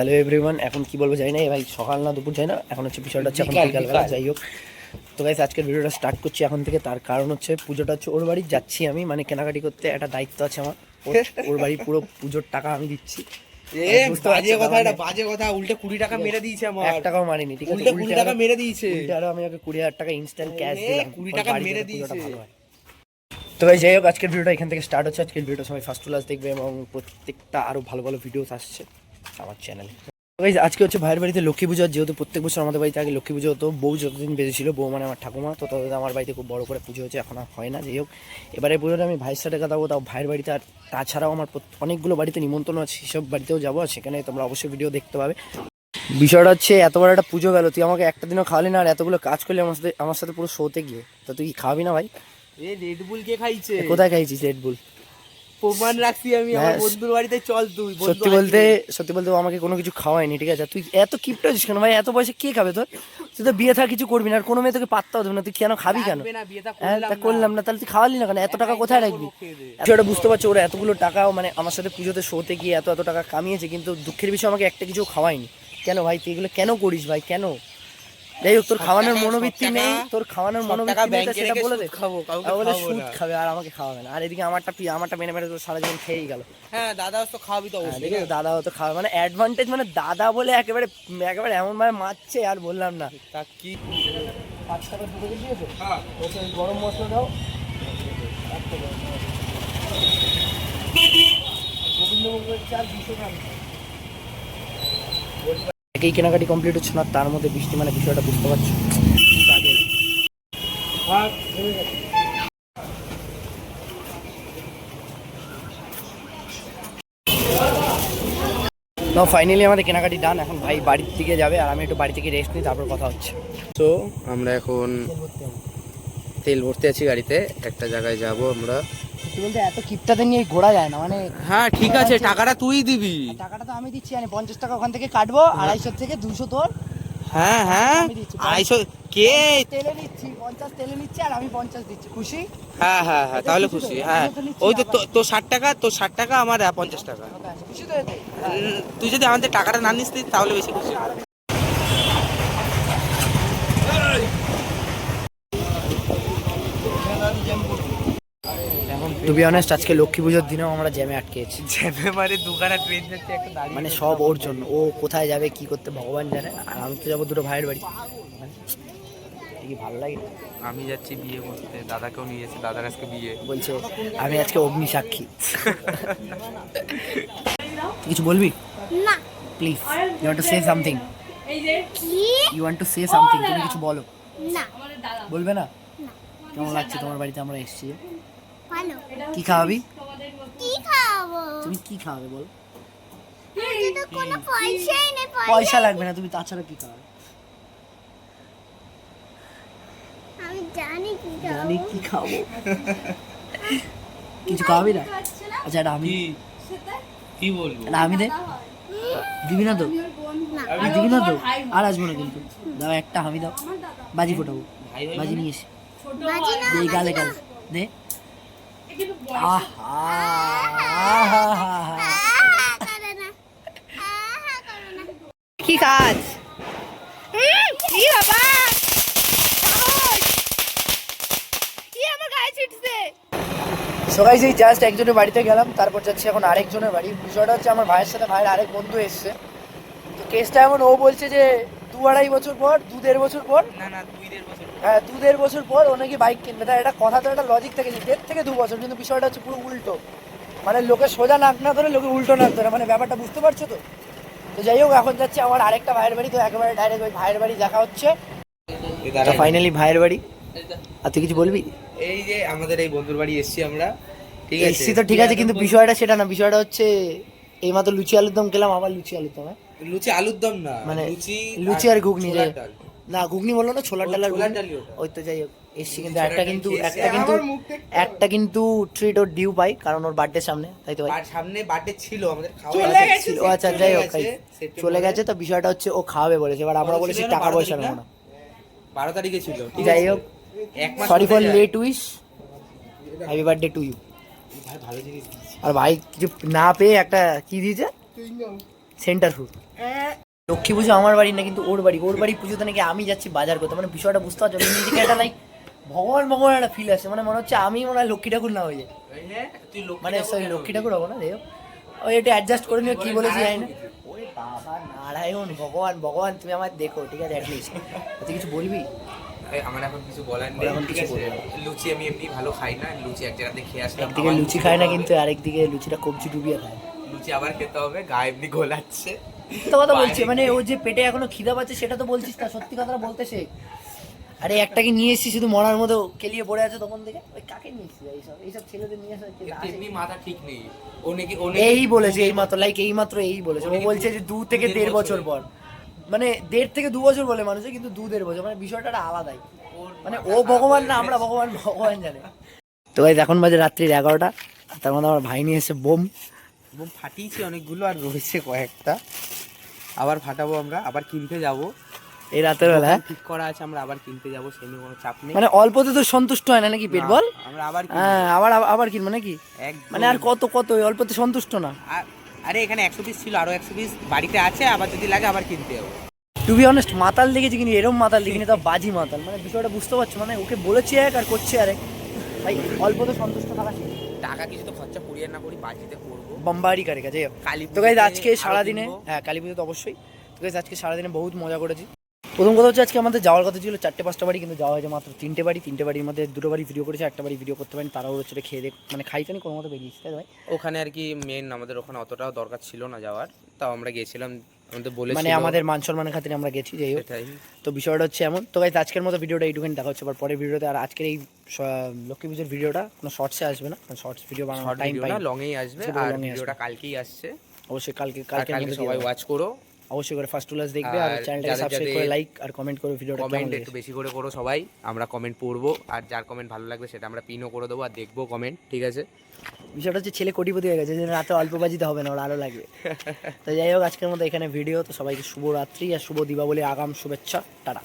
Hello everyone, এখন কি বলবো জানি না ভাই, সকাল না দুপুর যায় না, এখন হচ্ছে বিষয়টা হচ্ছে এখন বিকালবেলা। যাই হোক, তো গাইস আজকের ভিডিওটা স্টার্ট করছি এখন থেকে। তার কারণ হচ্ছে পুজোটা হচ্ছে ওর বাড়ি যাচ্ছি আমি, মানে কেনাকাটি করতে একটা দায়িত্ব আছে আমার। ওর বাড়ি পুরো পুজোর টাকা আমি দিচ্ছি। বাজে কথা উল্টে 20 টাকা মেরে দিয়েছে আমার। 1 টাকাও মারিনি, ঠিক আছে? উল্টে 20 টাকা মেরে দিয়েছে। আরো আমি ওকে 20,000 টাকা ইনস্ট্যান্ট ক্যাশ দিলাম। 20 টাকা মেরে দিয়েছে। তো ভাই যাই হোক, আজকের ভিডিওটা এখান থেকে স্টার্ট হচ্ছে। আজকের ভিডিওটা সবাই ফার্স্ট টু লাস্ট দেখবে এবং প্রত্যেকটা আরো ভালো ভালো ভিডিওস আসছে আমার চ্যানেলে। আজকে হচ্ছে ভাইয়ের বাড়িতে লক্ষ্মী পুজো। যেহেতু প্রত্যেক বছর আমাদের বাড়িতে আগে লক্ষ্মী পুজো হতো, বউ যতদিন বেঁচে ছিল, বউ মানে আমার ঠাকুমা, তো তাদের আমার বাড়িতে খুব বড় করে পুজো হচ্ছে, এখন আর হয় না। যাই হোক, এবারে পুজোটা আমি ভাইয়ের সাথে কাটাবো, তাও ভাইয়ের বাড়িতে। আর তাছাড়াও আমার অনেকগুলো বাড়িতে নিমন্ত্রণ আছে, সেসব বাড়িতেও যাবো, আর সেখানে তোমরা অবশ্যই ভিডিও দেখতে পাবে। বিষয়টা হচ্ছে, এত বড় একটা পুজো গেল, তুই আমাকে একটা দিনও খাওয়ালি না, আর এতগুলো কাজ করলি আমার সাথে পুরো শোতে গিয়ে, তো তুই খাওয়াবি না ভাই? রেড বুল কে খাইছে? কোথায় খাইছিস রেড বুল? প্রমাণ রাখছি আমি আমার বন্ধুর বাড়িতে। চল তুই। সত্যি বলতে ও আমাকে কোনো কিছু খাওয়ায়নি, ঠিক আছে? তুই এত কিপটা হচ্ছিস কেন ভাই? এত পয়সা কে খাবে তোর? তুই তো বিয়ে থাকা কিছু করবি না, আর কোনো মেয়ে তোকে পাত্তাও দেবে না, তুই কেন খাবি কেন? হ্যাঁ, তা করলাম না, তাহলে তুই খাওয়ালি না কেন? এত টাকা কোথায় রাখবি? সেটা বুঝতে পারছো, ওরা এতগুলো টাকাও মানে আমার সাথে পুজোতে শোতে গিয়ে এত টাকা কামিয়েছে, কিন্তু দুঃখের বিষয় আমাকে একটা কিছু খাওয়ায়নি। কেন ভাই তুই এগুলো কেন করিস ভাই, কেন? যাই হোক, তোর খাওয়ানোর মনোবৃত্তি নেই, তোর খাওয়ানোর মনোবৃত্তি নেই, সেটা বলে দে। বলে সুদ খাবে আর আমাকে খাওয়াবে না, আর এদিকে আমারটা মেনে মেরে তো সারা জীবন খেয়েই গেল। হ্যাঁ, দাদা তো খাওয়াবি তো। দেখে দাদাও তো খাওয়াবে, মানে অ্যাডভান্টেজ, মানে দাদা বলে একেবারে এমন ভাবে মারছে, আর বললাম না। তা কি 5 টাকা দুটো দিয়েছো? হ্যাঁ, ওকে গরম মশলা দাও। গোবিন্দভোগের চাল 200 গ্রাম। একেই কেনাকাটি কমপ্লিট হচ্ছে না, তার মধ্যে বৃষ্টি, মানে বিষয়টা বুঝতে পারছো। ফাইনালি আমাদের কেনাকাটি ডান। এখন ভাই বাড়ির দিকে যাবে, আর আমি একটু বাড়ি থেকে রেস্ট নিই, তারপর কথা হচ্ছে। তো আমরা এখন তেল ভরতে আছি গাড়িতে, একটা জায়গায় যাব আমরা। বলতে এত কিপটাতে নিয়ে ঘোরা যায় না, মানে। হ্যাঁ ঠিক আছে, টাকাটা তুই দিবি। টাকাটা তো আমি দিচ্ছি, আমি 50 টাকা ওখান থেকে কাটবো, 250 থেকে 200 তোর। হ্যাঁ হ্যাঁ, 250 কে? তেলে নিচ্ছি 50, তেলে নিচ্ছি, আর আমি 50 দিচ্ছি। খুশি? হ্যাঁ হ্যাঁ হ্যাঁ, তাহলে খুশি। হ্যাঁ, ওই তো তোর 60 টাকা, আমার 50 টাকা। খুশি তো এতে? তুই যদি আমাদের টাকাটা না নিস তাহলে বেশি খুশি। টু বি অনেস্ট, আজকে লক্ষ্মী পুজোর দিনেও আমরা জ্যামে আটকেছি। জ্যামে মানে দুখানা ট্রেন যাচ্ছে, একটা দাঁড়িয়ে, মানে সব ওর জন্য। ও কোথায় যাবে কি করতে ভগবান জানে, আর আমি তো যাবো দুটো ভাইয়ের বাড়ি। কি ভালো লাগে। আমি যাচ্ছি বিয়ে করতে, দাদাকেও নিয়ে যাচ্ছি, দাদার আজকে বিয়ে। বলছে আমি আজকে অগ্নি সাক্ষী। কিছু বলবি না? Please, you want to say something? You want to say something? তুমি কিছু বলো। না। বলবে না? কেমন লাগছে তোমার বাড়িতে আমরা এসেছি? ভালো। কি খাওয়াবি? কি খাবো? তুমি কি খাওয়াবে বলো? আমাদের তো কোনো পয়সাই নেই। পয়সা লাগবে না, তুমি তাছাড়া কি খাওয়াবে? আমি জানি কি জানি খাবো। কি খাবো। কিছু খাওয়াবি না? আচ্ছা, এটা আমি কি বলবো? এটা আমি দে। দিবি না তো? দিবি না তো? আর আসবো না কিন্তু। দাও একটা, আমি দাও, বাজি ফোটাবো। বাজি নিয়ে এসে বাজি না, দে, গালে গালে দে। আহা করে না। করে না। কি কাজ? কি বাবা, কি আমার গায়ে ছিটছে? সবাই সেই জাস্ট একজনের বাড়িতে গেলাম, তারপর যাচ্ছি এখন আরেকজনের বাড়ি। বিষয়টা হচ্ছে, আমার ভাইয়ের সাথে ভাইয়ের আরেক বন্ধু এসছে। তো কেসটা এমন, ও বলছে যে 2-2.5 বছর পর, 2-1.5 বছর পর, না 2-1.5 বছর, হ্যাঁ 2-1.5 বছর পর ও নাকি বাইক কিনবে। তাই একটা কথা, তো একটা লজিক থেকে 1.5 থেকে 2 বছর, কিন্তু বিষয়টা হচ্ছে পুরো উল্টো। মানে লোকে সোজা নাক না ধরে, লোকে উল্টো নাক ধরে, মানে ব্যাপারটা বুঝতে পারছো তো? তো যাই হোক, এখন যাচ্ছি আমার আরেকটা ভাইয়ের বাড়ি, তো একেবারে ডাইরেক্ট ওই ভাইয়ের বাড়ি দেখা হচ্ছে। ফাইনালি ভাইয়ের বাড়ি। আর তুই কিছু বলবি? এই যে আমাদের এই বন্ধুর বাড়ি এসেছি আমরা, ঠিক আছে? এসছি তো ঠিক আছে, কিন্তু বিষয়টা সেটা না। বিষয়টা হচ্ছে, এইমাত্র লুচি আলুর দম খেলাম, আবার লুচি আলুর দম। লুচি আলুর দম না, মানে লুচি আর ঘুগনি, যাই না ঘুগনি বললো না, ছোলার ডাল আর ঘুগনি। ওই তো যাই হোক, এসছি। কিন্তু একটা কিন্তু ট্রিট ওর ডিউ পাই, কারণ ওর বার্থডে সামনে, তাই তো ভাই? সামনে বার্থডে ছিল আমাদের, ও আচ্ছা, যাই হোক, চলে গেছে। তো বিষয়টা হচ্ছে, ও খাওয়াবে বলেছে, এবার আমরা বলেছি টাকা পয়সা নেবো না। 12 তারিখে ছিল। যাই হোক, sorry for late wish, happy birthday to you. ভাই ভালো জিনিস। আর ভাই কিছু না পেয়ে একটা কি দিয়েছে, সেন্টার ফ্রুট। লক্ষ্মী পুজো আমার বাড়ি না, কিন্তু ওর বাড়ি পুজোতে নাকি আমি যাচ্ছি বাজার করতে। মানে বিষয়টা বুঝতে পারছো, নিজেকে একটা লাইক ভগবান একটা ফিল আসে। মানে মনে হচ্ছে আমি মনে হয় লক্ষ্মী ঠাকুর না হয়ে যায়, মানে সরি লক্ষ্মী ঠাকুর হবো না। দেখো ওই এটা অ্যাডজাস্ট করে নিও, কি বলেছি জানি না। ওরে বাবা নারায়ণ, ভগবান তুমি আমার দেখো, ঠিক আছে? অ্যাটলিস্ট তুই কিছু বলবি? আমার এখন কিছু বলার নেই, এখন ঠিক কিছু আছে? বলবো না। লুচি আমি এমনি ভালো খাই না, লুচি এক জায়গাতে খেয়ে আসলাম। একদিকে আবার লুচি খায় না, খেতে কিন্তু হবে। আরেকদিকে লুচিটা কবজি ডুবিয়ে খায়। লুচি আবার খেতে হবে, গা এমনি গোলাচ্ছে। তো কথা বলছি, মানে ও যে পেটে এখনো খিদা পাচ্ছে সেটা তো বলছিস না, সত্যি কথাটা বলতে শেখ। আরে একটাকে নিয়ে এসেছি শুধু মরার মতো কেলিয়ে পড়ে আছে তখন থেকে। ওই কাকে নিয়ে এসেছি? এইসব ছেলেদের নিয়ে আসা এমনি মাথা ঠিক নেই। ও নাকি এই বলেছে এইমাত্র এই বলেছে। ও বলছে যে 2 থেকে 1.5 বছর পর, মানে 1.5 থেকে 2 বছর বলে মানুষে, কিন্তু 2-1.5 বছর, মানে বিষয়টা একটা আলাদাই। মানে ও ভগবান না আমরা ভগবান জানে। তো গাইস এখন বাজে রাত্রির 11টা, তার মধ্যে আমার ভাই নিয়ে এসে বোম ফাটিয়েছি অনেকগুলো, আর রয়েছে কয়েকটা। আবার ফাটাবো আমরা, আবার কিনতে যাব। এই রাতের বেলা। ঠিক করা আছে, আমরা আবার কিনতে যাব, সে নিয়ে কোনো চাপ নেই। মানে অল্পতে তো সন্তুষ্ট হয় না নাকি পেট, বল? আমরা আবার হ্যাঁ, আবার কিনবো নাকি? মানে আর কত ওই অল্পতে সন্তুষ্ট না। আরে এখানে 100 পিস ছিল, আরো 100 পিস বাড়িতে আছে, আবার যদি লাগে আবার কিনতে যাবো। টু বি অনেস্ট মাতাল দেখেছি, কিন্তু এরম মাতাল দেখিনি, তো বাজি মাতাল। মানে বিষয়টা বুঝতে পারছো, মানে ওকে বলেছি এক আর করছে আরেক। ভাই অল্প তো সন্তুষ্ট থাকা ঠিক। টাকা কিছু তো খরচা করি আর না করি, বাজিতে করবো। বাম্বারি কারে কাছে। কালী তো গাইজ পুজোতে আজকে আরো সারাদিনে, কিনবো। হ্যাঁ কালী পুজো তো অবশ্যই। তো গাইজ আজকে সারাদিনে বহুত মজা করেছি। প্রথম কথা হচ্ছে আজকে আমাদের যাওয়ার কথা ছিল 4-5টা বাড়ি, কিন্তু যাওয়া হয়েছে মাত্র 3টে বাড়ি। 3টে বাড়ির মধ্যে 2টো বাড়ি ভিডিও করেছে, একটা বাড়ি ভিডিও করতে পারিনি। তারাও হচ্ছে খেয়ে দিয়ে মানে খাইতেনি কোনো মতো বেরিয়েছে, তাই ভাই? ওখানে আর কি মেন আমাদের ওখানে অতটাও দরকার ছিল না যাওয়ার, তাও আমরা গেছিলাম, আমাদের বলেছিল। মানে আমাদের মান সম্মানের খাতিরে আমরা গেছি, যাই হোক। সেটাই। তো বিষয়টা হচ্ছে এমন। তো গাইজ আজকের মতো ভিডিওটা এইটুকুনি, দেখা হচ্ছে আবার পরের ভিডিওতে। আর আজকের এই লক্ষ্মী পুজোর ভিডিওটা কোনো শর্টসে আসবে না, শর্টস ভিডিও বানানোর শর্ট টাইম ভিডিও পাই না, না। লংয়েই আসবে। সেটা আর long এ ভিডিওটা কালকেই আসছে, অবশ্যই কালকে কালকে সবাই ওয়াচ করো। অবশ্যই করে ফার্স্ট ক্লাস দেখবে, আর আর চ্যানেলটাকে যাদের সাবস্ক্রাইব করে লাইক আর কমেন্ট করে ভিডিওটা কমেন্ট একটু বেশি করে করো সবাই, আমরা কমেন্ট পড়বো, আর যার কমেন্ট ভালো লাগবে সেটা আমরা পিনও করে দেবো আর দেখবো কমেন্ট, ঠিক আছে? বিষয়টা হচ্ছে ছেলে কোটিপতি হয়ে গেছে, যে রাতে অল্প বাজিতে হবে না, ওর আলো লাগবে। তো যাই হোক আজকের মতো এখানে ভিডিও। তো সবাইকে শুভ রাত্রি আর শুভ দীপাবলি আগাম শুভেচ্ছা, টাটা।